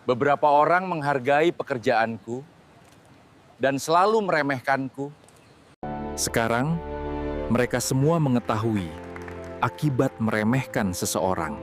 Beberapa orang menghargai pekerjaanku dan selalu meremehkanku. Sekarang, mereka semua mengetahui akibat meremehkan seseorang.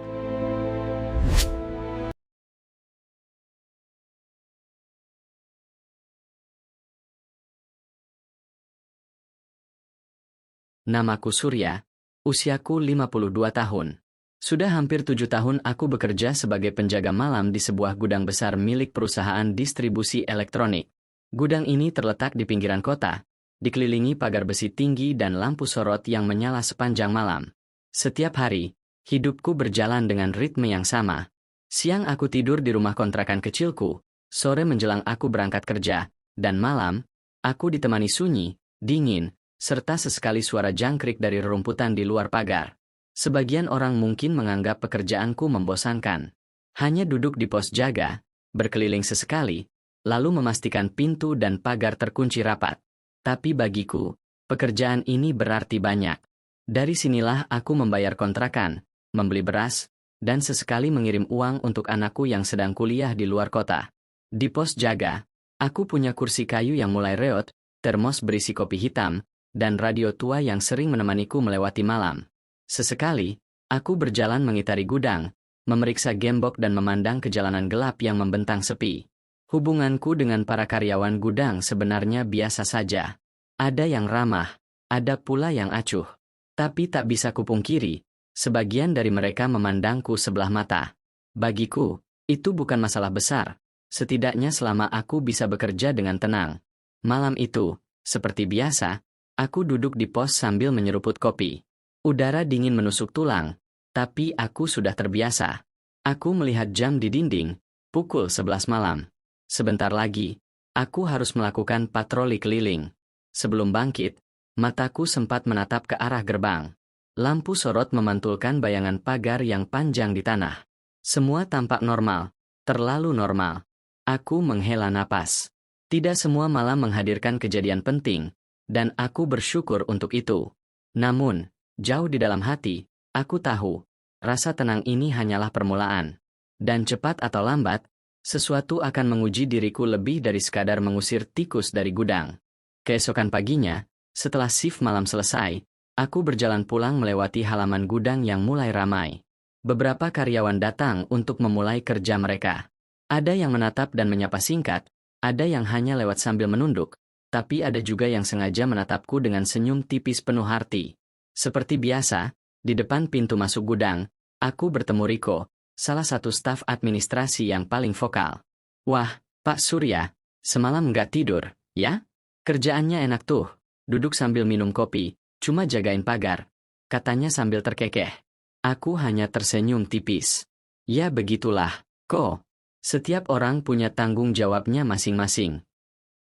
Namaku Surya, usiaku 52 tahun. Sudah hampir 7 tahun aku bekerja sebagai penjaga malam di sebuah gudang besar milik perusahaan distribusi elektronik. Gudang ini terletak di pinggiran kota, dikelilingi pagar besi tinggi dan lampu sorot yang menyala sepanjang malam. Setiap hari, hidupku berjalan dengan ritme yang sama. Siang aku tidur di rumah kontrakan kecilku, sore menjelang aku berangkat kerja, dan malam, aku ditemani sunyi, dingin, serta sesekali suara jangkrik dari rerumputan di luar pagar. Sebagian orang mungkin menganggap pekerjaanku membosankan. Hanya duduk di pos jaga, berkeliling sesekali, lalu memastikan pintu dan pagar terkunci rapat. Tapi bagiku, pekerjaan ini berarti banyak. Dari sinilah aku membayar kontrakan, membeli beras, dan sesekali mengirim uang untuk anakku yang sedang kuliah di luar kota. Di pos jaga, aku punya kursi kayu yang mulai reot, termos berisi kopi hitam, dan radio tua yang sering menemaniku melewati malam. Sesekali, aku berjalan mengitari gudang, memeriksa gembok dan memandang ke jalanan gelap yang membentang sepi. Hubunganku dengan para karyawan gudang sebenarnya biasa saja. Ada yang ramah, ada pula yang acuh. Tapi tak bisa kupungkiri, sebagian dari mereka memandangku sebelah mata. Bagiku, itu bukan masalah besar, setidaknya selama aku bisa bekerja dengan tenang. Malam itu, seperti biasa, aku duduk di pos sambil menyeruput kopi. Udara dingin menusuk tulang, tapi aku sudah terbiasa. Aku melihat jam di dinding, pukul 11 malam. Sebentar lagi, aku harus melakukan patroli keliling. Sebelum bangkit, mataku sempat menatap ke arah gerbang. Lampu sorot memantulkan bayangan pagar yang panjang di tanah. Semua tampak normal, terlalu normal. Aku menghela napas. Tidak semua malam menghadirkan kejadian penting, dan aku bersyukur untuk itu. Namun, jauh di dalam hati, aku tahu, rasa tenang ini hanyalah permulaan. Dan cepat atau lambat, sesuatu akan menguji diriku lebih dari sekadar mengusir tikus dari gudang. Keesokan paginya, setelah shift malam selesai, aku berjalan pulang melewati halaman gudang yang mulai ramai. Beberapa karyawan datang untuk memulai kerja mereka. Ada yang menatap dan menyapa singkat, ada yang hanya lewat sambil menunduk, tapi ada juga yang sengaja menatapku dengan senyum tipis penuh arti. Seperti biasa, di depan pintu masuk gudang, aku bertemu Riko, salah satu staf administrasi yang paling vokal. "Wah, Pak Surya, semalam nggak tidur, ya? Kerjaannya enak tuh, duduk sambil minum kopi, cuma jagain pagar," katanya sambil terkekeh. Aku hanya tersenyum tipis. Ya begitulah, kok. Setiap orang punya tanggung jawabnya masing-masing.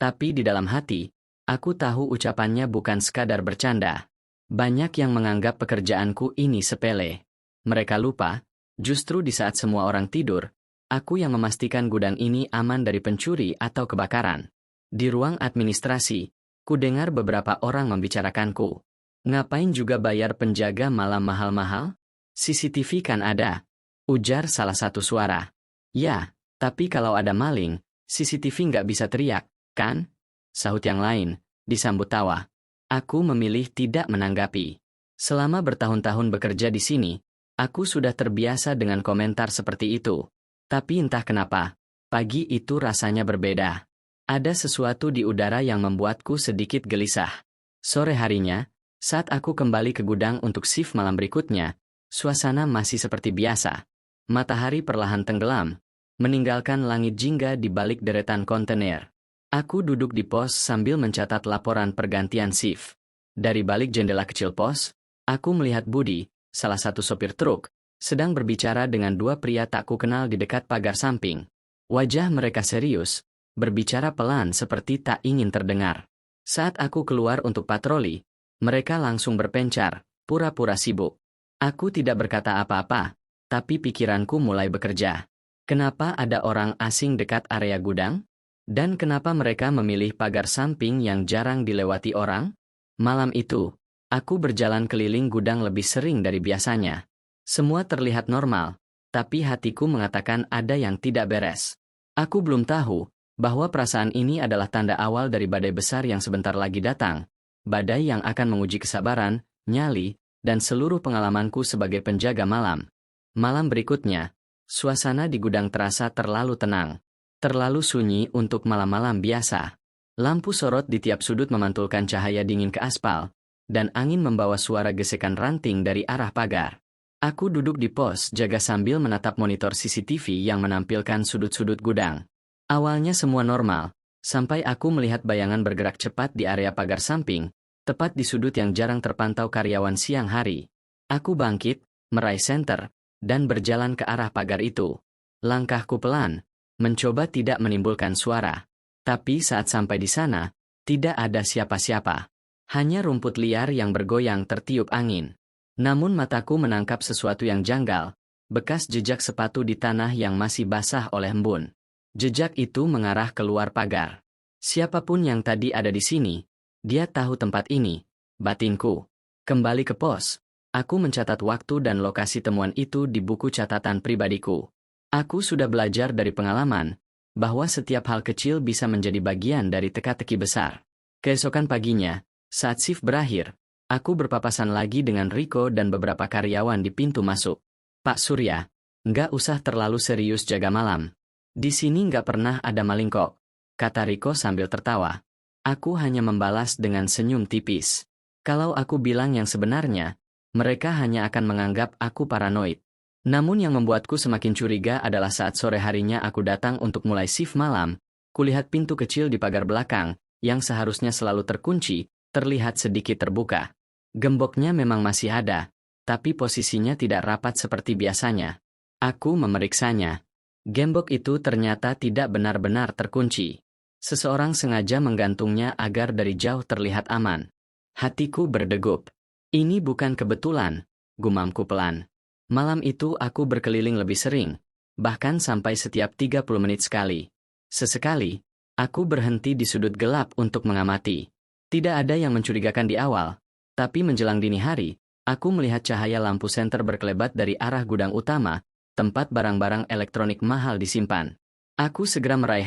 Tapi di dalam hati, aku tahu ucapannya bukan sekadar bercanda. Banyak yang menganggap pekerjaanku ini sepele. Mereka lupa, justru di saat semua orang tidur, aku yang memastikan gudang ini aman dari pencuri atau kebakaran. Di ruang administrasi, ku dengar beberapa orang membicarakanku. "Ngapain juga bayar penjaga malam mahal-mahal? CCTV kan ada," ujar salah satu suara. "Ya, tapi kalau ada maling, CCTV nggak bisa teriak, kan?" sahut yang lain, disambut tawa. Aku memilih tidak menanggapi. Selama bertahun-tahun bekerja di sini, aku sudah terbiasa dengan komentar seperti itu. Tapi entah kenapa, pagi itu rasanya berbeda. Ada sesuatu di udara yang membuatku sedikit gelisah. Sore harinya, saat aku kembali ke gudang untuk shift malam berikutnya, suasana masih seperti biasa. Matahari perlahan tenggelam, meninggalkan langit jingga di balik deretan kontainer. Aku duduk di pos sambil mencatat laporan pergantian shift. Dari balik jendela kecil pos, aku melihat Budi, salah satu sopir truk, sedang berbicara dengan dua pria tak kukenal di dekat pagar samping. Wajah mereka serius, berbicara pelan seperti tak ingin terdengar. Saat aku keluar untuk patroli, mereka langsung berpencar, pura-pura sibuk. Aku tidak berkata apa-apa, tapi pikiranku mulai bekerja. Kenapa ada orang asing dekat area gudang? Dan kenapa mereka memilih pagar samping yang jarang dilewati orang? Malam itu, aku berjalan keliling gudang lebih sering dari biasanya. Semua terlihat normal, tapi hatiku mengatakan ada yang tidak beres. Aku belum tahu bahwa perasaan ini adalah tanda awal dari badai besar yang sebentar lagi datang, badai yang akan menguji kesabaran, nyali, dan seluruh pengalamanku sebagai penjaga malam. Malam berikutnya, suasana di gudang terasa terlalu tenang, terlalu sunyi untuk malam-malam biasa. Lampu sorot di tiap sudut memantulkan cahaya dingin ke aspal, dan angin membawa suara gesekan ranting dari arah pagar. Aku duduk di pos jaga sambil menatap monitor CCTV yang menampilkan sudut-sudut gudang. Awalnya semua normal, sampai aku melihat bayangan bergerak cepat di area pagar samping, tepat di sudut yang jarang terpantau karyawan siang hari. Aku bangkit, meraih senter, dan berjalan ke arah pagar itu. Langkahku pelan, mencoba tidak menimbulkan suara. Tapi saat sampai di sana, tidak ada siapa-siapa. Hanya rumput liar yang bergoyang tertiup angin. Namun mataku menangkap sesuatu yang janggal, bekas jejak sepatu di tanah yang masih basah oleh embun. Jejak itu mengarah keluar pagar. Siapapun yang tadi ada di sini, dia tahu tempat ini, batinku. Kembali ke pos, aku mencatat waktu dan lokasi temuan itu di buku catatan pribadiku. Aku sudah belajar dari pengalaman, bahwa setiap hal kecil bisa menjadi bagian dari teka-teki besar. Keesokan paginya, saat shift berakhir, aku berpapasan lagi dengan Riko dan beberapa karyawan di pintu masuk. Pak Surya, nggak usah terlalu serius jaga malam. Di sini nggak pernah ada maling kok, kata Riko sambil tertawa. Aku hanya membalas dengan senyum tipis. Kalau aku bilang yang sebenarnya, mereka hanya akan menganggap aku paranoid. Namun yang membuatku semakin curiga adalah saat sore harinya aku datang untuk mulai shift malam, kulihat pintu kecil di pagar belakang, yang seharusnya selalu terkunci, terlihat sedikit terbuka. Gemboknya memang masih ada, tapi posisinya tidak rapat seperti biasanya. Aku memeriksanya. Gembok itu ternyata tidak benar-benar terkunci. Seseorang sengaja menggantungnya agar dari jauh terlihat aman. Hatiku berdegup. Ini bukan kebetulan, gumamku pelan. Malam itu aku berkeliling lebih sering, bahkan sampai setiap 30 menit sekali. Sesekali, aku berhenti di sudut gelap untuk mengamati. Tidak ada yang mencurigakan di awal, tapi menjelang dini hari, aku melihat cahaya lampu senter berkelebat dari arah gudang utama, tempat barang-barang elektronik mahal disimpan. Aku segera meraih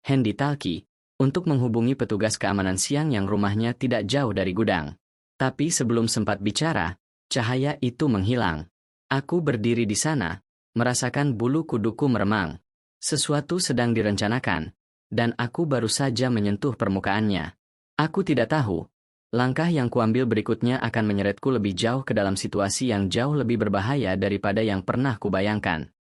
handy talkie, untuk menghubungi petugas keamanan siang yang rumahnya tidak jauh dari gudang. Tapi sebelum sempat bicara, cahaya itu menghilang. Aku berdiri di sana, merasakan bulu kuduku meremang. Sesuatu sedang direncanakan, dan aku baru saja menyentuh permukaannya. Aku tidak tahu, langkah yang kuambil berikutnya akan menyeretku lebih jauh ke dalam situasi yang jauh lebih berbahaya daripada yang pernah kubayangkan.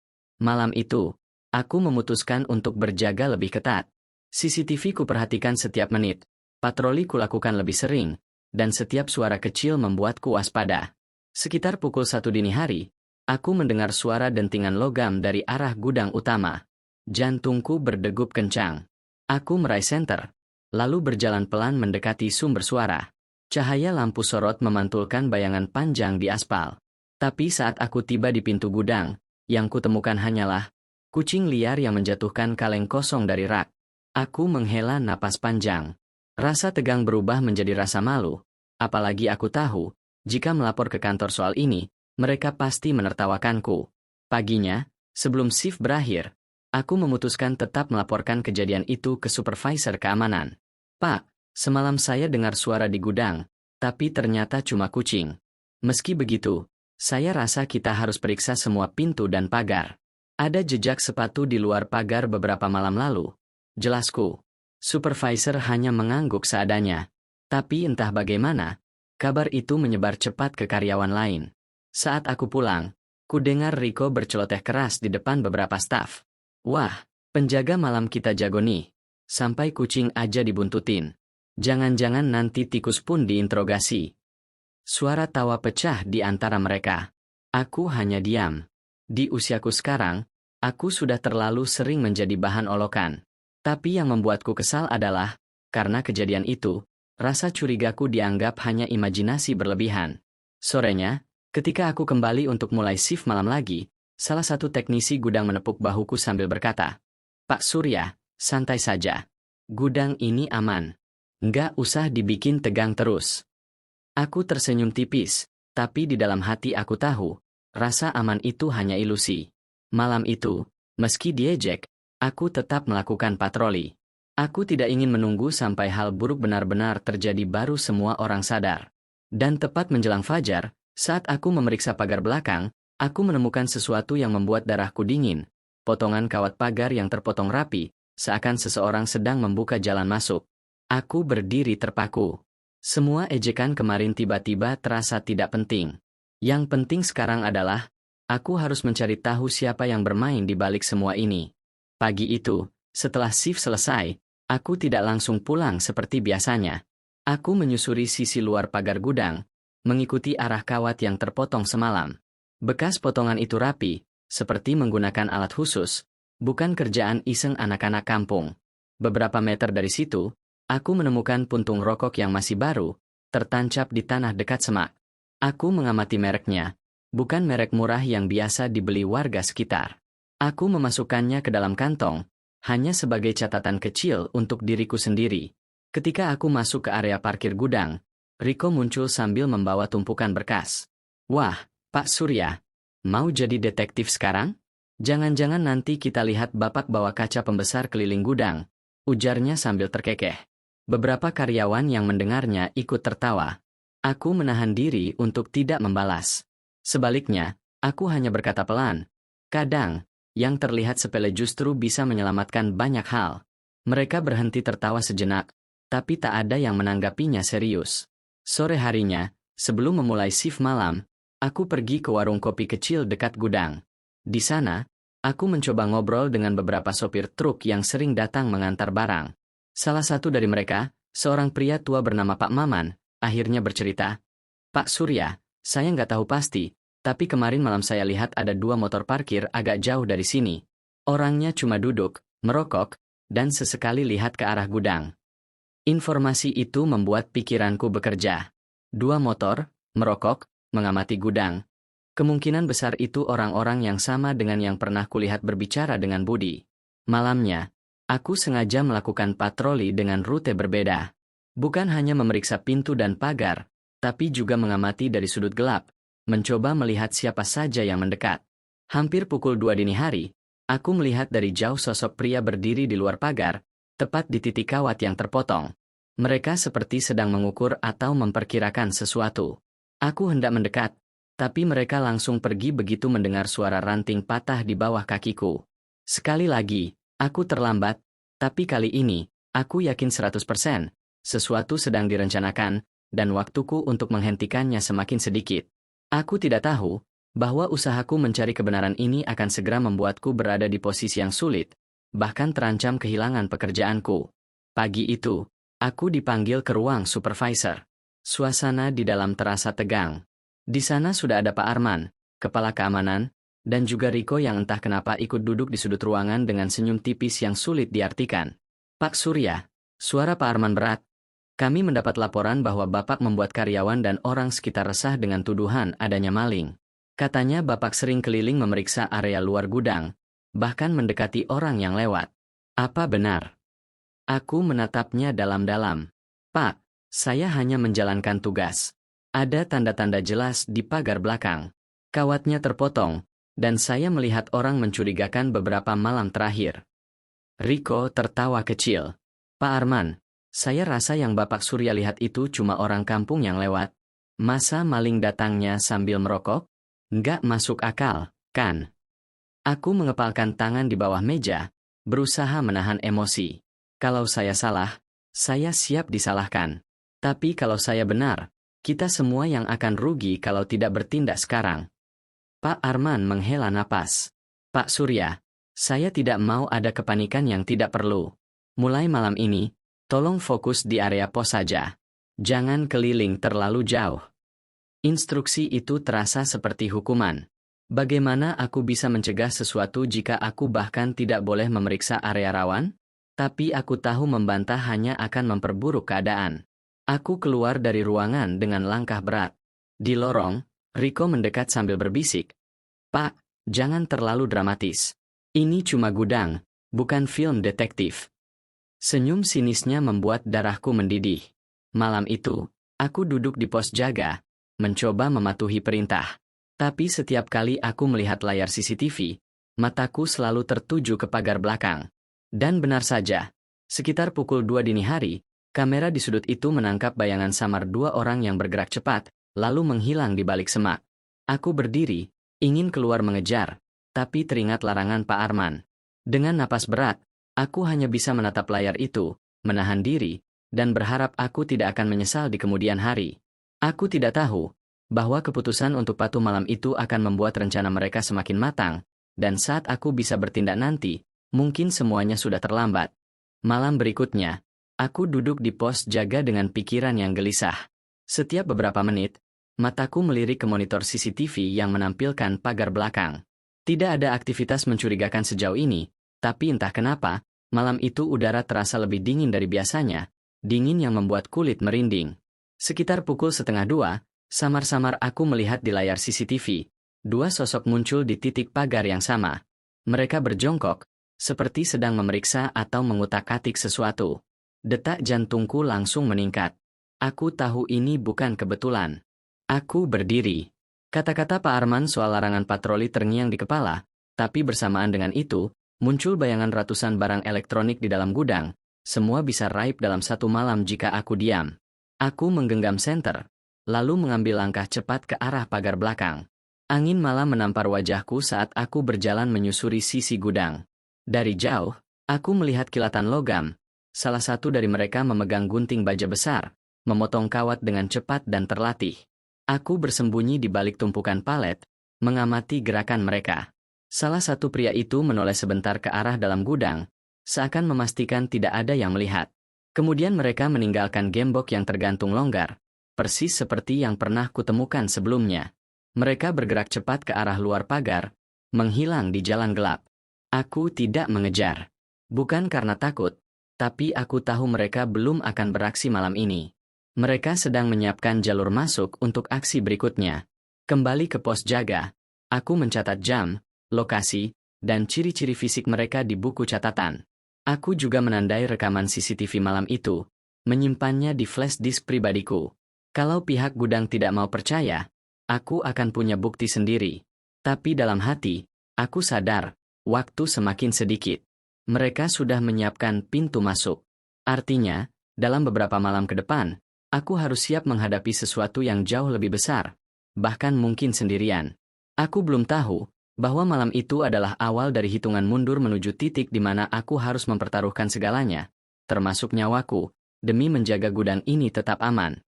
Malam itu, aku memutuskan untuk berjaga lebih ketat. CCTV kuperhatikan setiap menit, patroli kulakukan lebih sering, dan setiap suara kecil membuatku waspada. Sekitar pukul 1 dini hari, aku mendengar suara dentingan logam dari arah gudang utama. Jantungku berdegup kencang. Aku meraih senter, lalu berjalan pelan mendekati sumber suara. Cahaya lampu sorot memantulkan bayangan panjang di aspal. Tapi saat aku tiba di pintu gudang, yang kutemukan hanyalah kucing liar yang menjatuhkan kaleng kosong dari rak. Aku menghela napas panjang. Rasa tegang berubah menjadi rasa malu, apalagi aku tahu, jika melapor ke kantor soal ini, mereka pasti menertawakanku. Paginya, sebelum shift berakhir, aku memutuskan tetap melaporkan kejadian itu ke supervisor keamanan. Pak, semalam saya dengar suara di gudang, tapi ternyata cuma kucing. Meski begitu, saya rasa kita harus periksa semua pintu dan pagar. Ada jejak sepatu di luar pagar beberapa malam lalu. Jelasku. Supervisor hanya mengangguk seadanya. Tapi entah bagaimana, kabar itu menyebar cepat ke karyawan lain. Saat aku pulang, ku dengar Riko berceloteh keras di depan beberapa staf. Wah, penjaga malam kita jago nih. Sampai kucing aja dibuntutin. Jangan-jangan nanti tikus pun diinterogasi. Suara tawa pecah di antara mereka. Aku hanya diam. Di usiaku sekarang, aku sudah terlalu sering menjadi bahan olokan. Tapi yang membuatku kesal adalah, karena kejadian itu, rasa curigaku dianggap hanya imajinasi berlebihan. Sorenya, ketika aku kembali untuk mulai shift malam lagi, salah satu teknisi gudang menepuk bahuku sambil berkata, Pak Surya, santai saja. Gudang ini aman. Nggak usah dibikin tegang terus. Aku tersenyum tipis, tapi di dalam hati aku tahu, rasa aman itu hanya ilusi. Malam itu, meski diejek, aku tetap melakukan patroli. Aku tidak ingin menunggu sampai hal buruk benar-benar terjadi baru semua orang sadar. Dan tepat menjelang fajar, saat aku memeriksa pagar belakang, aku menemukan sesuatu yang membuat darahku dingin. Potongan kawat pagar yang terpotong rapi, seakan seseorang sedang membuka jalan masuk. Aku berdiri terpaku. Semua ejekan kemarin tiba-tiba terasa tidak penting. Yang penting sekarang adalah, aku harus mencari tahu siapa yang bermain di balik semua ini. Pagi itu, setelah shift selesai, aku tidak langsung pulang seperti biasanya. Aku menyusuri sisi luar pagar gudang, mengikuti arah kawat yang terpotong semalam. Bekas potongan itu rapi, seperti menggunakan alat khusus, bukan kerjaan iseng anak-anak kampung. Beberapa meter dari situ, aku menemukan puntung rokok yang masih baru, tertancap di tanah dekat semak. Aku mengamati mereknya, bukan merek murah yang biasa dibeli warga sekitar. Aku memasukkannya ke dalam kantong, hanya sebagai catatan kecil untuk diriku sendiri. Ketika aku masuk ke area parkir gudang, Riko muncul sambil membawa tumpukan berkas. Wah, Pak Surya, mau jadi detektif sekarang? Jangan-jangan nanti kita lihat Bapak bawa kaca pembesar keliling gudang, ujarnya sambil terkekeh. Beberapa karyawan yang mendengarnya ikut tertawa. Aku menahan diri untuk tidak membalas. Sebaliknya, aku hanya berkata pelan. Kadang, yang terlihat sepele justru bisa menyelamatkan banyak hal. Mereka berhenti tertawa sejenak, tapi tak ada yang menanggapinya serius. Sore harinya, sebelum memulai shift malam, aku pergi ke warung kopi kecil dekat gudang. Di sana, aku mencoba ngobrol dengan beberapa sopir truk yang sering datang mengantar barang. Salah satu dari mereka, seorang pria tua bernama Pak Maman, akhirnya bercerita, Pak Surya, saya nggak tahu pasti, tapi kemarin malam saya lihat ada 2 motor parkir agak jauh dari sini. Orangnya cuma duduk, merokok, dan sesekali lihat ke arah gudang. Informasi itu membuat pikiranku bekerja. 2 motor, merokok, mengamati gudang. Kemungkinan besar itu orang-orang yang sama dengan yang pernah kulihat berbicara dengan Budi. Malamnya, aku sengaja melakukan patroli dengan rute berbeda. Bukan hanya memeriksa pintu dan pagar, tapi juga mengamati dari sudut gelap, mencoba melihat siapa saja yang mendekat. Hampir pukul 2 dini hari, aku melihat dari jauh sosok pria berdiri di luar pagar, tepat di titik kawat yang terpotong. Mereka seperti sedang mengukur atau memperkirakan sesuatu. Aku hendak mendekat, tapi mereka langsung pergi begitu mendengar suara ranting patah di bawah kakiku. Sekali lagi, aku terlambat, tapi kali ini, aku yakin 100%, sesuatu sedang direncanakan, dan waktuku untuk menghentikannya semakin sedikit. Aku tidak tahu bahwa usahaku mencari kebenaran ini akan segera membuatku berada di posisi yang sulit, bahkan terancam kehilangan pekerjaanku. Pagi itu, aku dipanggil ke ruang supervisor. Suasana di dalam terasa tegang. Di sana sudah ada Pak Arman, kepala keamanan, dan juga Riko yang entah kenapa ikut duduk di sudut ruangan dengan senyum tipis yang sulit diartikan. Pak Surya, suara Pak Arman berat. Kami mendapat laporan bahwa Bapak membuat karyawan dan orang sekitar resah dengan tuduhan adanya maling. Katanya Bapak sering keliling memeriksa area luar gudang, bahkan mendekati orang yang lewat. Apa benar? Aku menatapnya dalam-dalam. Pak, saya hanya menjalankan tugas. Ada tanda-tanda jelas di pagar belakang. Kawatnya terpotong, dan saya melihat orang mencurigakan beberapa malam terakhir. Riko tertawa kecil. Pak Arman, saya rasa yang Bapak Surya lihat itu cuma orang kampung yang lewat. Masa maling datangnya sambil merokok? Nggak masuk akal, kan? Aku mengepalkan tangan di bawah meja, berusaha menahan emosi. Kalau saya salah, saya siap disalahkan. Tapi kalau saya benar, kita semua yang akan rugi kalau tidak bertindak sekarang. Pak Arman menghela napas. Pak Surya, saya tidak mau ada kepanikan yang tidak perlu. Mulai malam ini, tolong fokus di area pos saja. Jangan keliling terlalu jauh. Instruksi itu terasa seperti hukuman. Bagaimana aku bisa mencegah sesuatu jika aku bahkan tidak boleh memeriksa area rawan? Tapi aku tahu membantah hanya akan memperburuk keadaan. Aku keluar dari ruangan dengan langkah berat. Di lorong, Riko mendekat sambil berbisik. Pak, jangan terlalu dramatis. Ini cuma gudang, bukan film detektif. Senyum sinisnya membuat darahku mendidih. Malam itu, aku duduk di pos jaga, mencoba mematuhi perintah. Tapi setiap kali aku melihat layar CCTV, mataku selalu tertuju ke pagar belakang. Dan benar saja, sekitar pukul 2 dini hari, kamera di sudut itu menangkap bayangan samar dua orang yang bergerak cepat, lalu menghilang di balik semak. Aku berdiri, ingin keluar mengejar, tapi teringat larangan Pak Arman. Dengan napas berat, aku hanya bisa menatap layar itu, menahan diri, dan berharap aku tidak akan menyesal di kemudian hari. Aku tidak tahu bahwa keputusan untuk patuh malam itu akan membuat rencana mereka semakin matang, dan saat aku bisa bertindak nanti, mungkin semuanya sudah terlambat. Malam berikutnya, aku duduk di pos jaga dengan pikiran yang gelisah. Setiap beberapa menit, mataku melirik ke monitor CCTV yang menampilkan pagar belakang. Tidak ada aktivitas mencurigakan sejauh ini, tapi entah kenapa, malam itu udara terasa lebih dingin dari biasanya, dingin yang membuat kulit merinding. Sekitar pukul 1:30, samar-samar aku melihat di layar CCTV, dua sosok muncul di titik pagar yang sama. Mereka berjongkok, seperti sedang memeriksa atau mengutak-atik sesuatu. Detak jantungku langsung meningkat. Aku tahu ini bukan kebetulan. Aku berdiri. Kata-kata Pak Arman soal larangan patroli terngiang di kepala, tapi bersamaan dengan itu, muncul bayangan ratusan barang elektronik di dalam gudang, semua bisa raib dalam satu malam jika aku diam. Aku menggenggam senter, lalu mengambil langkah cepat ke arah pagar belakang. Angin malam menampar wajahku saat aku berjalan menyusuri sisi gudang. Dari jauh, aku melihat kilatan logam. Salah satu dari mereka memegang gunting baja besar, memotong kawat dengan cepat dan terlatih. Aku bersembunyi di balik tumpukan palet, mengamati gerakan mereka. Salah satu pria itu menoleh sebentar ke arah dalam gudang, seakan memastikan tidak ada yang melihat. Kemudian mereka meninggalkan gembok yang tergantung longgar, persis seperti yang pernah kutemukan sebelumnya. Mereka bergerak cepat ke arah luar pagar, menghilang di jalan gelap. Aku tidak mengejar. Bukan karena takut, tapi aku tahu mereka belum akan beraksi malam ini. Mereka sedang menyiapkan jalur masuk untuk aksi berikutnya. Kembali ke pos jaga, aku mencatat jam, lokasi, dan ciri-ciri fisik mereka di buku catatan. Aku juga menandai rekaman CCTV malam itu, menyimpannya di flash disk pribadiku. Kalau pihak gudang tidak mau percaya, aku akan punya bukti sendiri. Tapi dalam hati, aku sadar, waktu semakin sedikit. Mereka sudah menyiapkan pintu masuk. Artinya, dalam beberapa malam ke depan, aku harus siap menghadapi sesuatu yang jauh lebih besar, bahkan mungkin sendirian. Aku belum tahu bahwa malam itu adalah awal dari hitungan mundur menuju titik di mana aku harus mempertaruhkan segalanya, termasuk nyawaku, demi menjaga gudang ini tetap aman.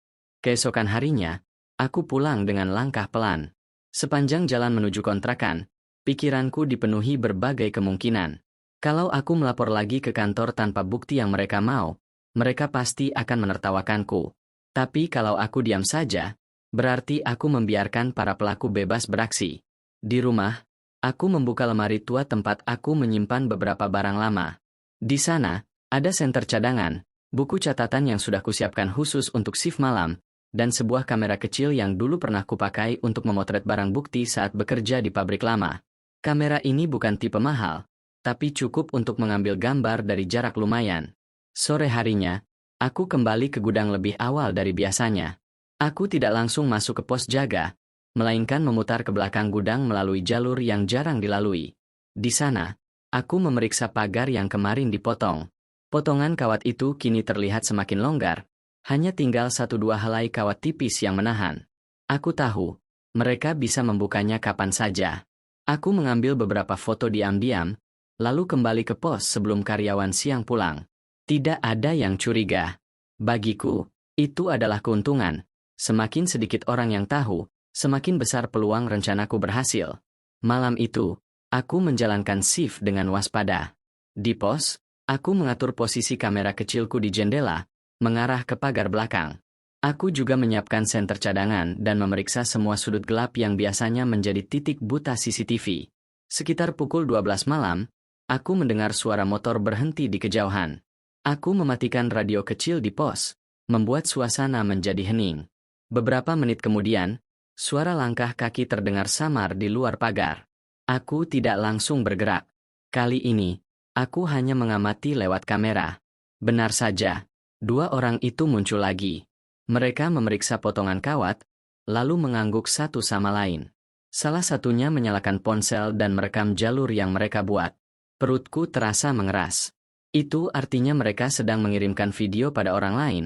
Keesokan harinya, aku pulang dengan langkah pelan. Sepanjang jalan menuju kontrakan, pikiranku dipenuhi berbagai kemungkinan. Kalau aku melapor lagi ke kantor tanpa bukti yang mereka mau, mereka pasti akan menertawakanku. Tapi kalau aku diam saja, berarti aku membiarkan para pelaku bebas beraksi. Di rumah, aku membuka lemari tua tempat aku menyimpan beberapa barang lama. Di sana, ada senter cadangan, buku catatan yang sudah kusiapkan khusus untuk shift malam, dan sebuah kamera kecil yang dulu pernah kupakai untuk memotret barang bukti saat bekerja di pabrik lama. Kamera ini bukan tipe mahal, tapi cukup untuk mengambil gambar dari jarak lumayan. Sore harinya, aku kembali ke gudang lebih awal dari biasanya. Aku tidak langsung masuk ke pos jaga, melainkan memutar ke belakang gudang melalui jalur yang jarang dilalui. Di sana, aku memeriksa pagar yang kemarin dipotong. Potongan kawat itu kini terlihat semakin longgar, hanya tinggal 1-2 helai kawat tipis yang menahan. Aku tahu, mereka bisa membukanya kapan saja. Aku mengambil beberapa foto diam-diam, lalu kembali ke pos sebelum karyawan siang pulang. Tidak ada yang curiga. Bagiku, itu adalah keuntungan. Semakin sedikit orang yang tahu, semakin besar peluang rencanaku berhasil. Malam itu, aku menjalankan shift dengan waspada. Di pos, aku mengatur posisi kamera kecilku di jendela, mengarah ke pagar belakang. Aku juga menyiapkan senter cadangan dan memeriksa semua sudut gelap yang biasanya menjadi titik buta CCTV. Sekitar pukul 12 malam, aku mendengar suara motor berhenti di kejauhan. Aku mematikan radio kecil di pos, membuat suasana menjadi hening. Beberapa menit kemudian, suara langkah kaki terdengar samar di luar pagar. Aku tidak langsung bergerak. Kali ini, aku hanya mengamati lewat kamera. Benar saja, 2 orang itu muncul lagi. Mereka memeriksa potongan kawat, lalu mengangguk satu sama lain. Salah satunya menyalakan ponsel dan merekam jalur yang mereka buat. Perutku terasa mengeras. Itu artinya mereka sedang mengirimkan video pada orang lain.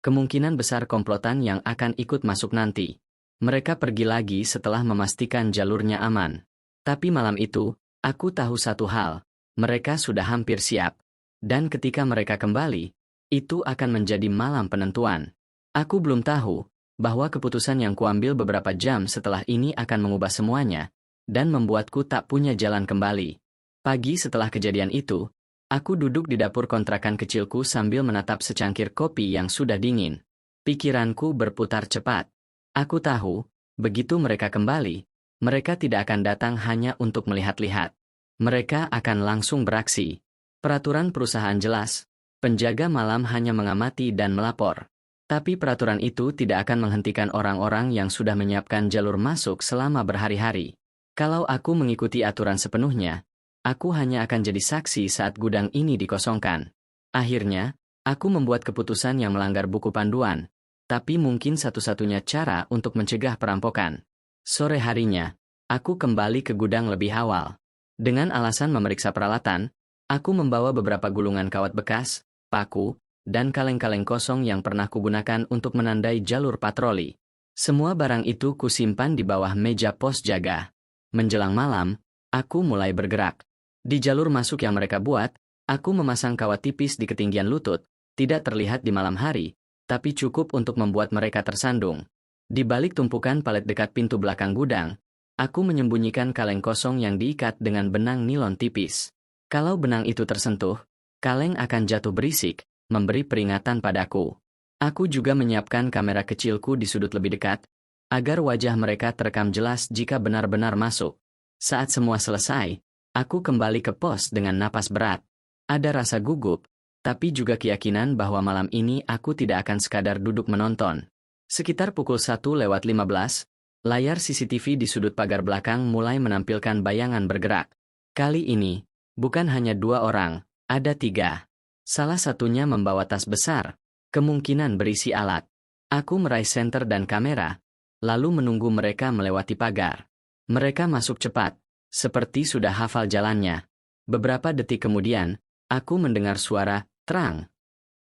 Kemungkinan besar komplotan yang akan ikut masuk nanti. Mereka pergi lagi setelah memastikan jalurnya aman. Tapi malam itu, aku tahu satu hal. Mereka sudah hampir siap. Dan ketika mereka kembali, itu akan menjadi malam penentuan. Aku belum tahu bahwa keputusan yang kuambil beberapa jam setelah ini akan mengubah semuanya dan membuatku tak punya jalan kembali. Pagi setelah kejadian itu, aku duduk di dapur kontrakan kecilku sambil menatap secangkir kopi yang sudah dingin. Pikiranku berputar cepat. Aku tahu, begitu mereka kembali, mereka tidak akan datang hanya untuk melihat-lihat. Mereka akan langsung beraksi. Peraturan perusahaan jelas, penjaga malam hanya mengamati dan melapor. Tapi peraturan itu tidak akan menghentikan orang-orang yang sudah menyiapkan jalur masuk selama berhari-hari. Kalau aku mengikuti aturan sepenuhnya, aku hanya akan jadi saksi saat gudang ini dikosongkan. Akhirnya, aku membuat keputusan yang melanggar buku panduan, tapi mungkin satu-satunya cara untuk mencegah perampokan. Sore harinya, aku kembali ke gudang lebih awal. Dengan alasan memeriksa peralatan, aku membawa beberapa gulungan kawat bekas, paku, dan kaleng-kaleng kosong yang pernah kugunakan untuk menandai jalur patroli. Semua barang itu kusimpan di bawah meja pos jaga. Menjelang malam, aku mulai bergerak. Di jalur masuk yang mereka buat, aku memasang kawat tipis di ketinggian lutut, tidak terlihat di malam hari, tapi cukup untuk membuat mereka tersandung. Di balik tumpukan palet dekat pintu belakang gudang, aku menyembunyikan kaleng kosong yang diikat dengan benang nilon tipis. Kalau benang itu tersentuh, kaleng akan jatuh berisik, memberi peringatan padaku. Aku juga menyiapkan kamera kecilku di sudut lebih dekat, agar wajah mereka terekam jelas jika benar-benar masuk. Saat semua selesai, aku kembali ke pos dengan napas berat. Ada rasa gugup, tapi juga keyakinan bahwa malam ini aku tidak akan sekadar duduk menonton. Sekitar pukul 1:15, layar CCTV di sudut pagar belakang mulai menampilkan bayangan bergerak. Kali ini, bukan hanya 2 orang, ada 3. Salah satunya membawa tas besar, kemungkinan berisi alat. Aku meraih senter dan kamera, lalu menunggu mereka melewati pagar. Mereka masuk cepat, seperti sudah hafal jalannya. Beberapa detik kemudian, aku mendengar suara, terang.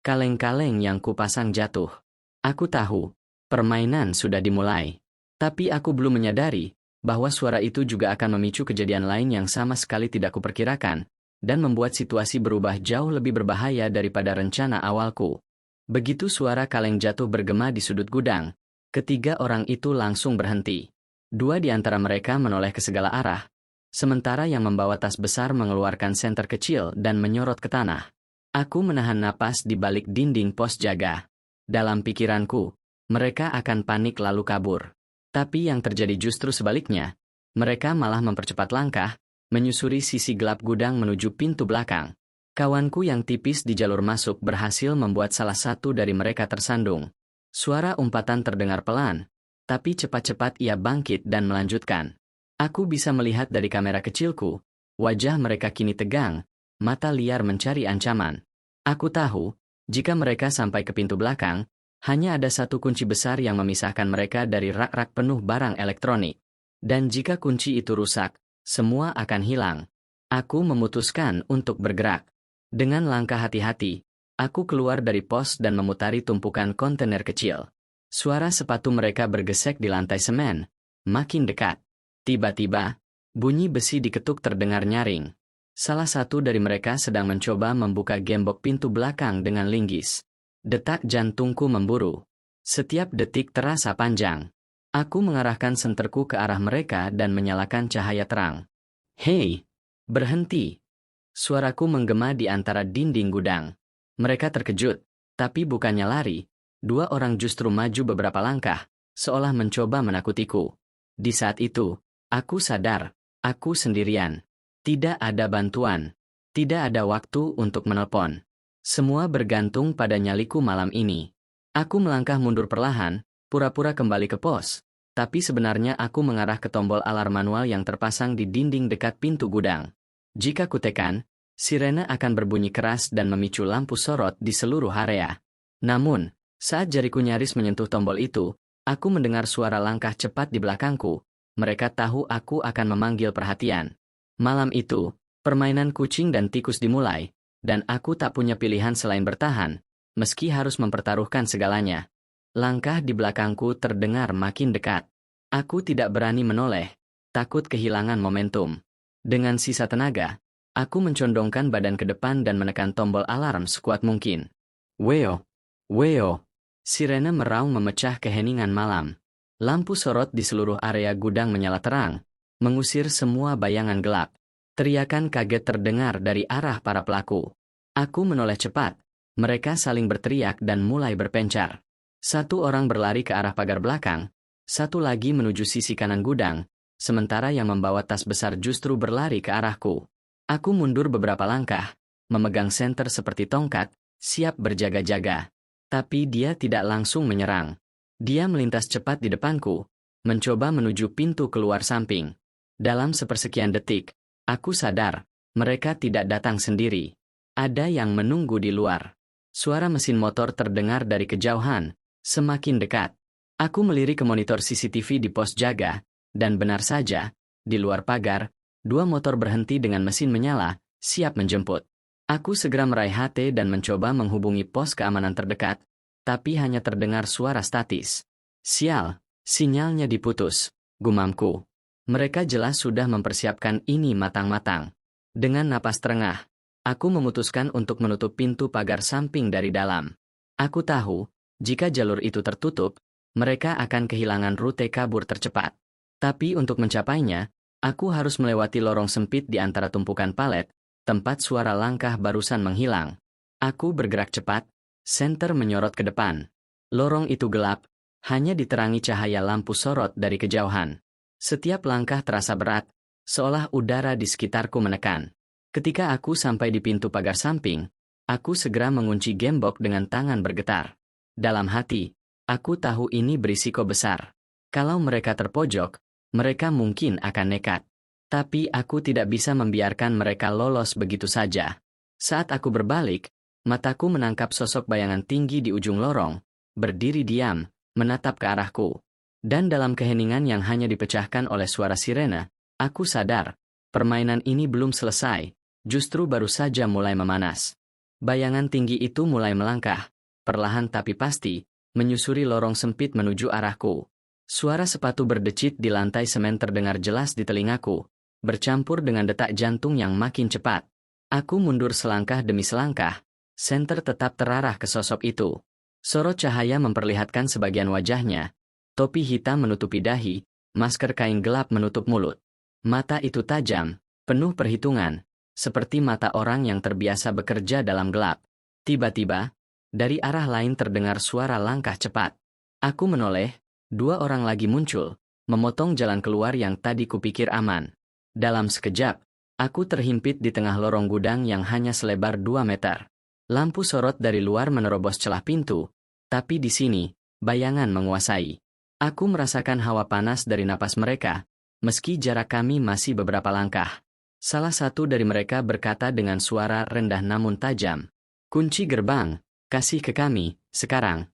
Kaleng-kaleng yang kupasang jatuh. Aku tahu, permainan sudah dimulai. Tapi aku belum menyadari bahwa suara itu juga akan memicu kejadian lain yang sama sekali tidak kuperkirakan, dan membuat situasi berubah jauh lebih berbahaya daripada rencana awalku. Begitu suara kaleng jatuh bergema di sudut gudang, 3 orang itu langsung berhenti. 2 di antara mereka menoleh ke segala arah, sementara yang membawa tas besar mengeluarkan senter kecil dan menyorot ke tanah. Aku menahan napas di balik dinding pos jaga. Dalam pikiranku, mereka akan panik lalu kabur. Tapi yang terjadi justru sebaliknya. Mereka malah mempercepat langkah, menyusuri sisi gelap gudang menuju pintu belakang. Kawanku yang tipis di jalur masuk berhasil membuat salah satu dari mereka tersandung. Suara umpatan terdengar pelan, tapi cepat-cepat ia bangkit dan melanjutkan. Aku bisa melihat dari kamera kecilku, wajah mereka kini tegang, mata liar mencari ancaman. Aku tahu, jika mereka sampai ke pintu belakang, hanya ada satu kunci besar yang memisahkan mereka dari rak-rak penuh barang elektronik. Dan jika kunci itu rusak, semua akan hilang. Aku memutuskan untuk bergerak. Dengan langkah hati-hati, aku keluar dari pos dan memutari tumpukan kontainer kecil. Suara sepatu mereka bergesek di lantai semen, makin dekat. Tiba-tiba, bunyi besi diketuk terdengar nyaring. Salah satu dari mereka sedang mencoba membuka gembok pintu belakang dengan linggis. Detak jantungku memburu. Setiap detik terasa panjang. Aku mengarahkan senterku ke arah mereka dan menyalakan cahaya terang. "Hei, berhenti!" Suaraku menggema di antara dinding gudang. Mereka terkejut, tapi bukannya lari, 2 orang justru maju beberapa langkah, seolah mencoba menakutiku. Di saat itu, aku sadar, aku sendirian. Tidak ada bantuan. Tidak ada waktu untuk menelpon. Semua bergantung pada nyaliku malam ini. Aku melangkah mundur perlahan, pura-pura kembali ke pos, tapi sebenarnya aku mengarah ke tombol alarm manual yang terpasang di dinding dekat pintu gudang. Jika kutekan, sirene akan berbunyi keras dan memicu lampu sorot di seluruh area. Namun, saat jariku nyaris menyentuh tombol itu, aku mendengar suara langkah cepat di belakangku. Mereka tahu aku akan memanggil perhatian. Malam itu, permainan kucing dan tikus dimulai, dan aku tak punya pilihan selain bertahan, meski harus mempertaruhkan segalanya. Langkah di belakangku terdengar makin dekat. Aku tidak berani menoleh, takut kehilangan momentum. Dengan sisa tenaga, aku mencondongkan badan ke depan dan menekan tombol alarm sekuat mungkin. Weo! Weo! Sirene meraung memecah keheningan malam. Lampu sorot di seluruh area gudang menyala terang, mengusir semua bayangan gelap. Teriakan kaget terdengar dari arah para pelaku. Aku menoleh cepat. Mereka saling berteriak dan mulai berpencar. Satu orang berlari ke arah pagar belakang, satu lagi menuju sisi kanan gudang, sementara yang membawa tas besar justru berlari ke arahku. Aku mundur beberapa langkah, memegang senter seperti tongkat, siap berjaga-jaga. Tapi dia tidak langsung menyerang. Dia melintas cepat di depanku, mencoba menuju pintu keluar samping. Dalam sepersekian detik, aku sadar, mereka tidak datang sendiri. Ada yang menunggu di luar. Suara mesin motor terdengar dari kejauhan, semakin dekat. Aku melirik ke monitor CCTV di pos jaga, dan benar saja, di luar pagar, dua motor berhenti dengan mesin menyala, siap menjemput. Aku segera meraih HT dan mencoba menghubungi pos keamanan terdekat, tapi hanya terdengar suara statis. Sial, sinyalnya diputus, gumamku. Mereka jelas sudah mempersiapkan ini matang-matang. Dengan napas terengah, aku memutuskan untuk menutup pintu pagar samping dari dalam. Aku tahu, jika jalur itu tertutup, mereka akan kehilangan rute kabur tercepat. Tapi untuk mencapainya, aku harus melewati lorong sempit di antara tumpukan palet, tempat suara langkah barusan menghilang. Aku bergerak cepat, senter menyorot ke depan. Lorong itu gelap, hanya diterangi cahaya lampu sorot dari kejauhan. Setiap langkah terasa berat, seolah udara di sekitarku menekan. Ketika aku sampai di pintu pagar samping, aku segera mengunci gembok dengan tangan bergetar. Dalam hati, aku tahu ini berisiko besar. Kalau mereka terpojok, mereka mungkin akan nekat. Tapi aku tidak bisa membiarkan mereka lolos begitu saja. Saat aku berbalik, mataku menangkap sosok bayangan tinggi di ujung lorong, berdiri diam, menatap ke arahku. Dan dalam keheningan yang hanya dipecahkan oleh suara sirene, aku sadar, permainan ini belum selesai, justru baru saja mulai memanas. Bayangan tinggi itu mulai melangkah, perlahan tapi pasti, menyusuri lorong sempit menuju arahku. Suara sepatu berdecit di lantai semen terdengar jelas di telingaku, bercampur dengan detak jantung yang makin cepat. Aku mundur selangkah demi selangkah, senter tetap terarah ke sosok itu. Sorot cahaya memperlihatkan sebagian wajahnya, topi hitam menutupi dahi, masker kain gelap menutup mulut. Mata itu tajam, penuh perhitungan, seperti mata orang yang terbiasa bekerja dalam gelap. Tiba-tiba, dari arah lain terdengar suara langkah cepat. Aku menoleh, dua orang lagi muncul, memotong jalan keluar yang tadi kupikir aman. Dalam sekejap, aku terhimpit di tengah lorong gudang yang hanya selebar 2 meter. Lampu sorot dari luar menerobos celah pintu, tapi di sini, bayangan menguasai. Aku merasakan hawa panas dari napas mereka, meski jarak kami masih beberapa langkah. Salah satu dari mereka berkata dengan suara rendah namun tajam, "Kunci gerbang, kasih ke kami, sekarang."